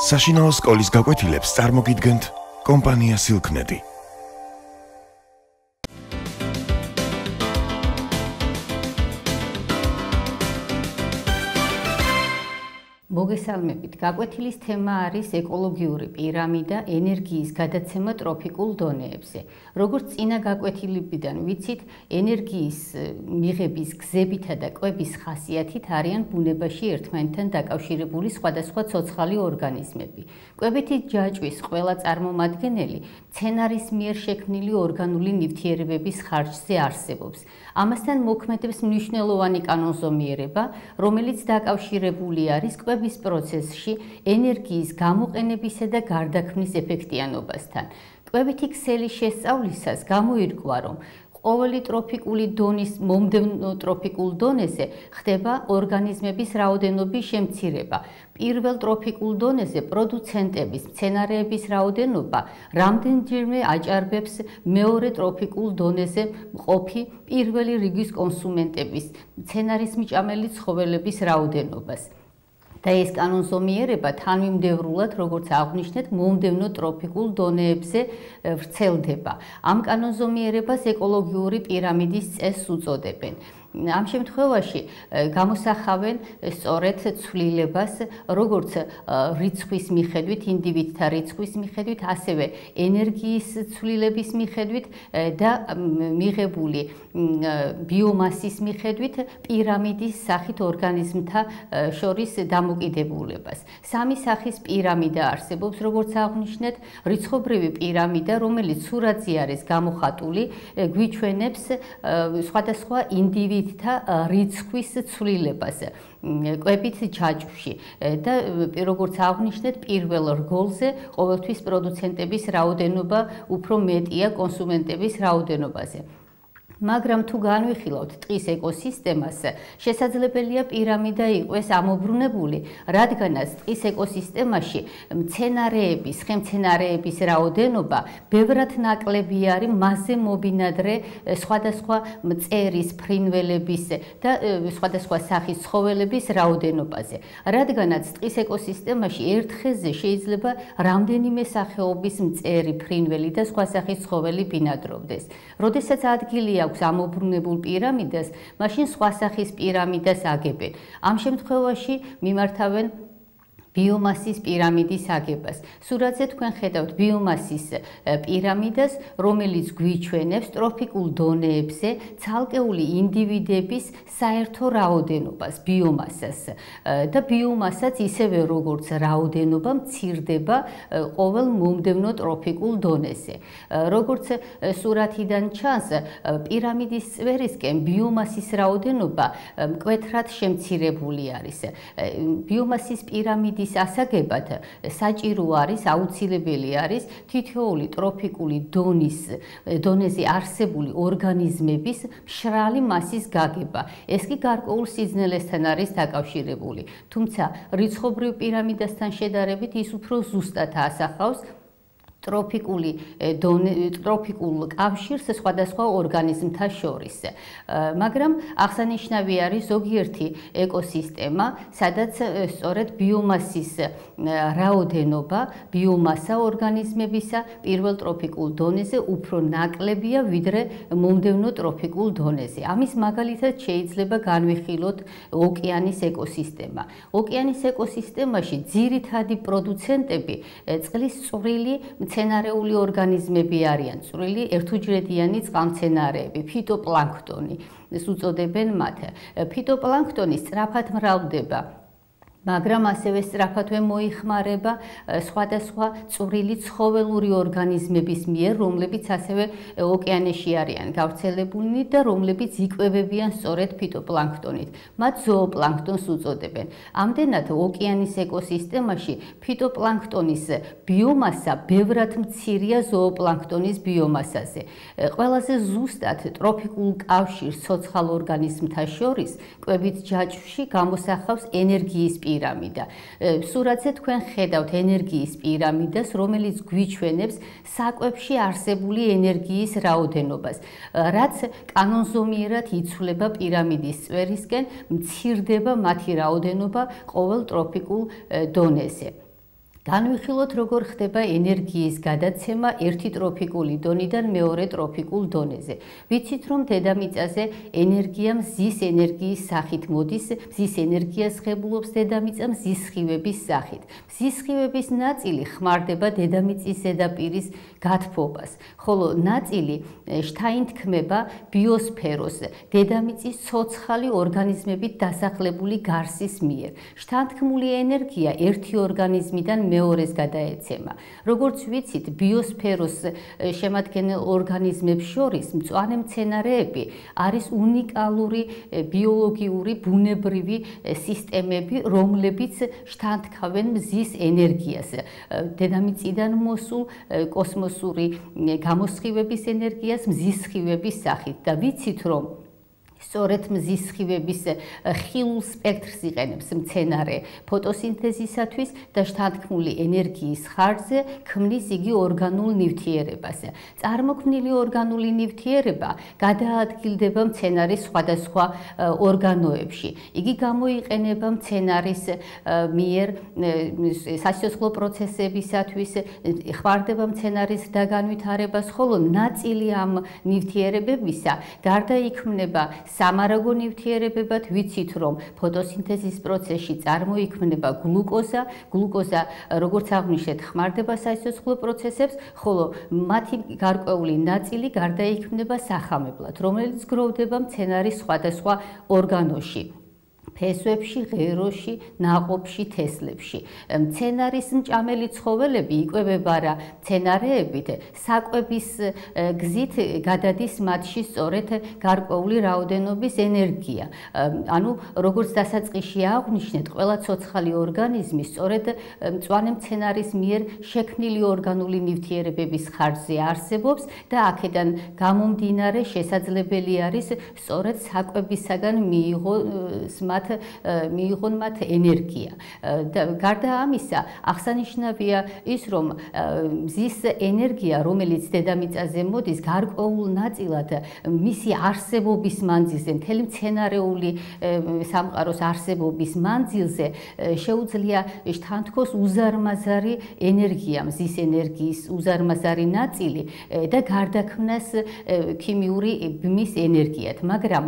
საშინაო სკოლის გაკვეთილებს წარმოგიდგენთ კომპანია Silknet. მოგესალმებით. გაკვეთილის თემა არის ეკოლოგიური პირამიდა ენერგიის გადაცემა ტროფიკულ დონეებზე. როგორც წინა გაკვეთილებიდან ვიცით, ენერგიის მიღების გზებითა და კვების ხასიათით არიან ბუნებაში ერთმანეთთან დაკავშირებული სხვადასხვა ცოცხალი ორგანიზმები. კვებითი ჯაჭვის ყველა წარმომადგენელი მცენარის მიერ შექმნილი ორგანული ნივთიერებების ხარჯზე არსებობს. ამასთან მოქმედებს მნიშვნელოვანი კანონზომიერება, რომელიც დაკავშირებული არის კვების პროცესში ენერგიის გამოყენებისა და გარდაქმნის ეფექტიანობასთან. კვებითი ქსელის შესწავლისას გამოირკვა, რომ ყოველი ტროფიკული დონის მომდევნო ტროფიკულ დონეზე ხდება ორგანიზმების რაოდენობის შემცირება. პირველ ტროფიკულ დონეზე პროდუცენტების მცენარეების რაოდენობა რამდენჯერმე აჭარბებს მეორე ტროფიკულ დონეზე მყოფი პირველი რიგის კონსუმენტების მცენარისმჭამელი ცხოველების რაოდენობას. და ეს კანონზომიერება თანმიმდევრულად, როგორც აღვნიშნეთ, მომდევნო ტროფიკულ დონეებზე ვრცელდება. ამ კანონზომიერებას ეკოლოგიური პირამიდის წესს უწოდებენ. ამ შემთხვევაში გამოსახავენ სწორედ ცვლილებას, როგორც რიცხვის მიხედვით, ინდივიდთა რიცხვის მიხედვით, ასევე ენერგიის ცვლილების მიხედვით და მიღებული ბიომასის მიხედვით პირამიდის სახით ორგანიზმთა შორის დამოკიდებულებას. სამი სახის პირამიდა არსებობს, როგორც აღვნიშნეთ, რიცხობრივი პირამიდა, რომელიც სურათზე არის გამოხატული, გვიჩვენებს სხვადასხვა ინდივიდთა რიცხვის ცვლილებას კვებით ჯაჭვში და როგორც აღვნიშნეთ, პირველ რგოლზე ყოველთვის პროდუცენტების რაოდენობა უფრო მეტია კონსუმენტების რაოდენობაზე. მაგრამ თუ განვიხილავთ ტყის ეკოსისტემას, შესაძლებელია პირამიდა იყოს ამობრუნებული, რადგანაც ტყის ეკოსისტემაში მცენარეების, ხემცენარეების რაოდენობა ბევრად ნაკლები არის მასზე მობინადრე სხვადასხვა მწერის, ფრინველების და სხვადასხვა სახის ცხოველების რაოდენობაზე. რადგანაც ტყის ეკოსისტემაში ერთ ხეზე შეიძლება რამდენიმე სახეობის მწერი, ფრინველი და სხვა სახის ცხოველი ბინადრობდეს. როდესაც ადგილი აქვს ამობრუნებულ პირამიდას, მაშინ სხვა სახის პირამიდას აგებენ. ამ შემთხვევაში მიმართავენ ბიომასის პირამიდის აგებას. სურათზე თქვენ ხედავთ ბიომასის პირამიდას, რომელიც გვიჩვენებს ტროფიკულ დონეებზე ცალკეული ინდივიდების საერთო რაოდენობას, ბიომასას. და ბიომასაც ისევე როგორც რაოდენობა მცირდება ყოველ მომდევნო ტროფიკულ დონეზე. როგორც სურათიდან ჩანს, პირამიდის წვერისკენ ბიომასის რაოდენობა მკვეთრად შემცირებული არის. ბიომასის პირამიდის ასაგებად საჭირო არის, აუცილებელი არის თითოეული ტროფიკული დონეზე არსებული ორგანიზმების მშრალი მასის გაგება. ეს კი გარკვეულ სიძნელესთან არის დაკავშირებული. თუმცა რიცხობრივ პირამიდასთან შედარებით ის უფრო ზუსტად ასახავს ტროფიკულ კავშირს სხვადასხვა ორგანიზმთა შორის. მაგრამ აღსანიშნავი არის ზოგიერთი ეკოსისტემა, სადაც სწორედ ბიომასის რაოდენობა, ბიომასა ორგანიზმებისა პირველ ტროფიკულ დონეზე უფრო ნაკლებია, ვიდრე მომდევნო ტროფიკულ დონეზე. ამის მაგალითად შეიძლება განვიხილოთ ოკეანის ეკოსისტემა. ოკეანის ეკოსისტემაში ძირითადი პროდუცენტები წყლის წვრილი მცენარეული ორგანიზმები არიან, წვრილი ერთუჯრედიანი წყალმცენარეები, ფიტოპლანქტონი, ეს უწოდებენ მათ. ფიტოპლანქტონი სწრაფად მრავლდება, მაგრამ ასევე სწრაფადვე მოიხმარება სხვადასხვა წვრილი ცხოველური ორგანიზმების მიერ, რომლებიც ასევე ოკეანეში არიან გავრცელებულნი და რომლებიც იკვებებიან სწორედ ფიტოპლანქტონით. მათ ზოოპლანქტონს უწოდებენ. ამდენად ოკეანის ეკოსისტემაში ფიტოპლანქტონის ბიომასა ბევრად მცირეა ზოოპლანქტონის ბიომასაზე. ყველაზე ზუსტად ტროფიკულ კავშირს ცოცხალ ორგანიზმთა შორის კვებით ჯაჭვში გამოსახავს ენერგიის პირამიდა. სურათზე თქვენ ხედავთ ენერგიის პირამიდას, რომელიც გვიჩვენებს საკვებში არსებული ენერგიის რაოდენობას, რაც კანონზომიერად იცვლება პირამიდის წვერისკენ, მცირდება მათი რაოდენობა ყოველ ტროფიკულ დონეზე. განვიხილოთ, როგორ ხდება ენერგიის გადაცემა ერთი ტროფიკული დონიდან მეორე ტროფიკულ დონეზე. ვიცით, რომ დედამიწაზე ენერგია მზის ენერგიის სახით მოდის, მზის ენერგიას ღებულობს დედამიწა მზის სხივების სახით. მზის სხივების ნაწილი ხმარდება დედამიწის ზედაპირის გათბობას, ხოლო ნაწილი შთაინთქმება ბიოსფეროს, დედამიწის ცოცხალი ორგანიზმებით დასახლებული გარსის მიერ. შთანთქმული ენერგია ერთი ორგანიზმიდან მეორეს გადაეცემა. როგორც ვიცით, ბიოსფეროს შემადგენელ ორგანიზმებს შორის მწვანე მცენარეები არის უნიკალური ბიოლოგიური ბუნებრივი სისტემები, რომლებიც შთანთქავენ მზის ენერგიას. დედამიწიდან მოსულ კოსმოსური გამოსხივების ენერგიას მზის სხივების სახით და ვიცით, რომ სწორედ მზის სხივების ხილულ სპექტრს იყენებს მცენარე ფოტოსინთეზისათვის და შთანთქმული ენერგიის ხარჯზე ქმნის იგი ორგანულ ნივთიერებას. წარმოქმნილი ორგანული ნივთიერება გადაადგილდება მცენარის სხვადასხვა ორგანოებში. იგი გამოიყენება მცენარის მიერ სასიცოცხლო პროცესებისათვის, ხმარდება მცენარის დაგანვითარებას, ხოლო ნაწილი ამ ნივთიერებებისა გარდაიქმნება სამარაგო ნივთიერებებად. ვიცით, რომ ფოტოსინთეზის პროცესში წარმოიქმნება გლუკოზა. გლუკოზა, როგორც აღვნიშნეთ, ხმარდება სასიცოცხლო პროცესებს, ხოლო მათი გარკვეული ნაწილი გარდაიქმნება სახამებლად, რომელიც გროვდება მცენარის სხვადასხვა ორგანოში. ფესვებში, ღეროში, ნაყოფში, თესლებში. მცენარის მჭამელი ცხოველები იკვებება რა მცენარეებით, საკვების გზით გადადის მათში სწორედ გარკვეული რაოდენობის ენერგია. ანუ როგორც დასაწყისში აღვნიშნეთ, ყველა ცოცხალი ორგანიზმი სწორედ მწვანე მცენარის მიერ შექმნილი ორგანული ნივთიერებების ხარჯზე არსებობს და აქედან გამომდინარე შესაძლებელი არის სწორედ საკვებისაგან მიიღონ მათ ენერგია. გარდა ამისა, აღსანიშნავია ის, რომ მზის ენერგია, რომელიც დედამიწაზე მოდის, გარკვეულ ნაწილად მისი არსებობის მანძილზე, მთელი მცენარეული სამყაროს არსებობის მანძილზე შეუძლია შთანთქოს უზარმაზარი ენერგია, მზის ენერგიის უზარმაზარი ნაწილი და გარდაქმნას ქიმიური ბმის ენერგიად, მაგრამ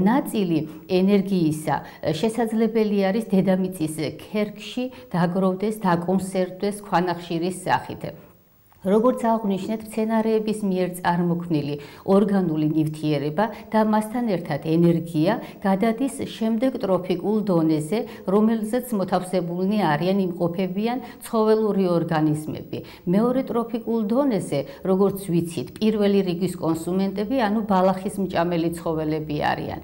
ნაწილი ენერგიისა შესაძლებელი არის დედამიწის ქერქში დაგროვდეს, დაკონსერვდეს ქვანახშირის სახით. როგორც აღვნიშნეთ, მცენარეების მიერ წარმოქმნილი ორგანული ნივთიერება და მასთან ერთად ენერგია გადადის შემდეგ ტროფიკულ დონეზე, რომელზეც მოთავსებულნი არიან, იმყოფებიან ცხოველური ორგანიზმები. მეორე ტროფიკულ დონეზე, როგორც ვიცით, პირველი რიგის კონსუმენტები, ანუ ბალახის მჭამელი ცხოველები არიან.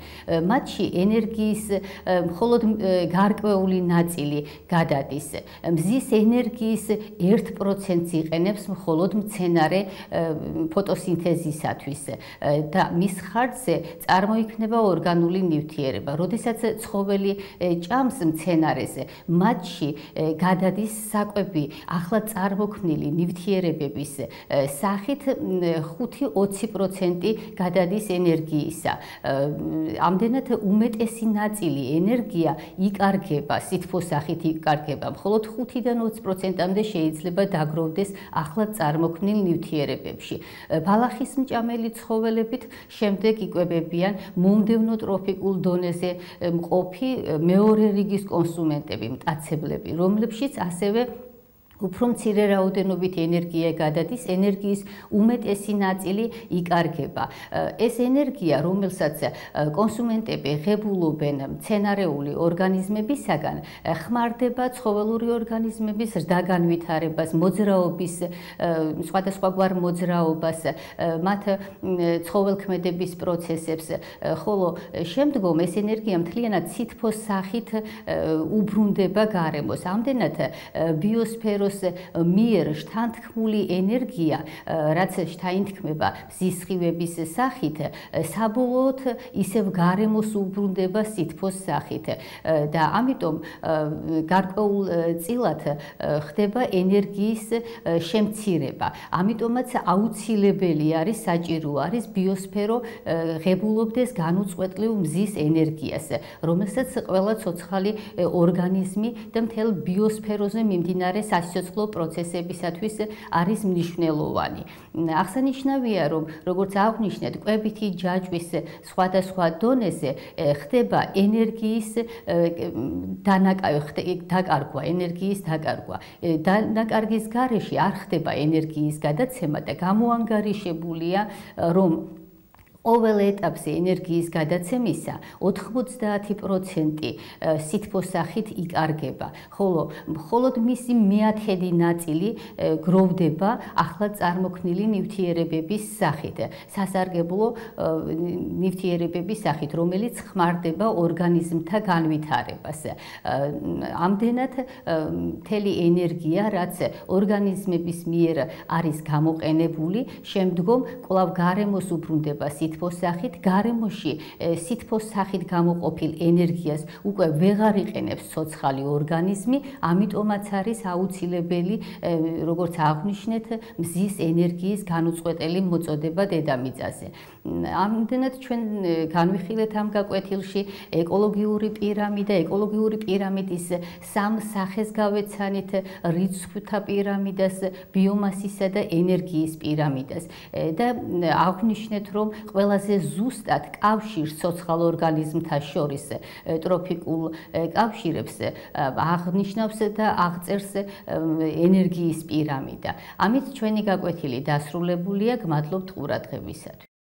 მათში ენერგიის მხოლოდ გარკვეული ნაწილი გადადის. მზის ენერგიის 1%-ს იყენებს მხოლოდ მცენარე ფოტოსინთეზისათვის და მის ხარჯზე წარმოიქმნება ორგანული ნივთიერება. როდესაც ცხოველი ჭამს მცენარეზე, მათში გადადის საკვები ახლად წარმოქმნილი ნივთიერებების სახით 5-20% გადადის ენერგიისა. ამდენად უმეტესი ნაწილი ენერგია იკარგება, სითბოს სახით იკარგება, მხოლოდ 5-დან 20%-მდე შეიძლება დაგროვდეს ახლად წარმოქმნილ ნივთიერებებში. ბალახის მჭამელი ცხოველებით შემდეგ იკვებებიან მომდევნო ტროფიკულ დონეზე მყოფი მეორე რიგის კონსუმენტები, მტაცებლები, რომლებშიც ასევე უფრო მცირე რაოდენობით ენერგია გადადის, ენერგიის უმეტესი ნაწილი იკარგება. ეს ენერგია, რომელსაც კონსუმენტები ღებულობენ მცენარეული ორგანიზმებისაგან, ხმარდება ცხოველური ორგანიზმების ზრდაგანვითარებას, მოძრაობის, სხვადასხვაგვარ მოძრაობას, მათ ცხოველქმედების პროცესებს, ხოლო შემდგომ ეს ენერგია მთლიანად სითბოს სახით უბრუნდება გარემოს. ამდენად ბიოსფეროს მიერ შთანთქმული ენერგია, რაც შთაინთქმება მზის სხივების სახით, საბოლოოდ ისევ გარემოს უბრუნდება სითბოს სახით და ამიტომ გარკვეულ წილად ხდება ენერგიის შემცირება. ამიტომაც აუცილებელი არის, საჭირო არის ბიოსფერო ღებულობდეს განუწყვეტლივ მზის ენერგიას, რომელსაც ყველა ცოცხალი ორგანიზმი და მთელ ბიოსფეროზე მიმდინარე სასიცოცხლო პროცესებისათვის არის მნიშვნელოვანი. აღსანიშნავია, რომ როგორც აღვნიშნეთ, კვებითი ჯაჭვის სხვადასხვა დონეზე ხდება ენერგიის დაკარგვა, ენერგიის დაკარგვა. დაკარგვის გარეშე არ ხდება ენერგიის გადაცემა და გამოანგარიშებულია, რომ ყოველ ეტაპზე ენერგიის გადაცემისა 90% სითბოს სახით იკარგება, ხოლო მხოლოდ მისი მეათედი ნაწილი გროვდება ახლად წარმოქმნილი ნივთიერებების სახით, სასარგებლო ნივთიერებების სახით, რომელიც ხმარდება ორგანიზმთა განვითარებას. ამდენად მთელი ენერგია, რაც ორგანიზმების მიერ არის გამოყენებული, შემდგომ კვლავ გარემოს უბრუნდება სითბოს სახით, გარემოში სითბოს სახით გამოყოფილ ენერგიას უკვე ვეღარ იყენებს ცოცხალი ორგანიზმი, ამიტომაც არის აუცილებელი, როგორც აღვნიშნეთ, მზის ენერგიის განუწყვეტელი მოწოდება დედამიწაზე. ამდენად ჩვენ განვიხილეთ ამ გაკვეთილში ეკოლოგიური პირამიდა, ეკოლოგიური პირამიდის სამ სახეს გავეცანით, რიცხვთა პირამიდას, ბიომასისა და ენერგიის პირამიდას და აღვნიშნეთ, რომ ყველაზე ზუსტად კავშირს ცოცხალ ორგანიზმთა შორის ტროფიკულ კავშირებს აღნიშნავს და აღწერს ენერგიის პირამიდა. ამით ჩვენი გაკვეთილი დასრულებულია, გმადლობთ ყურადღებისათვის.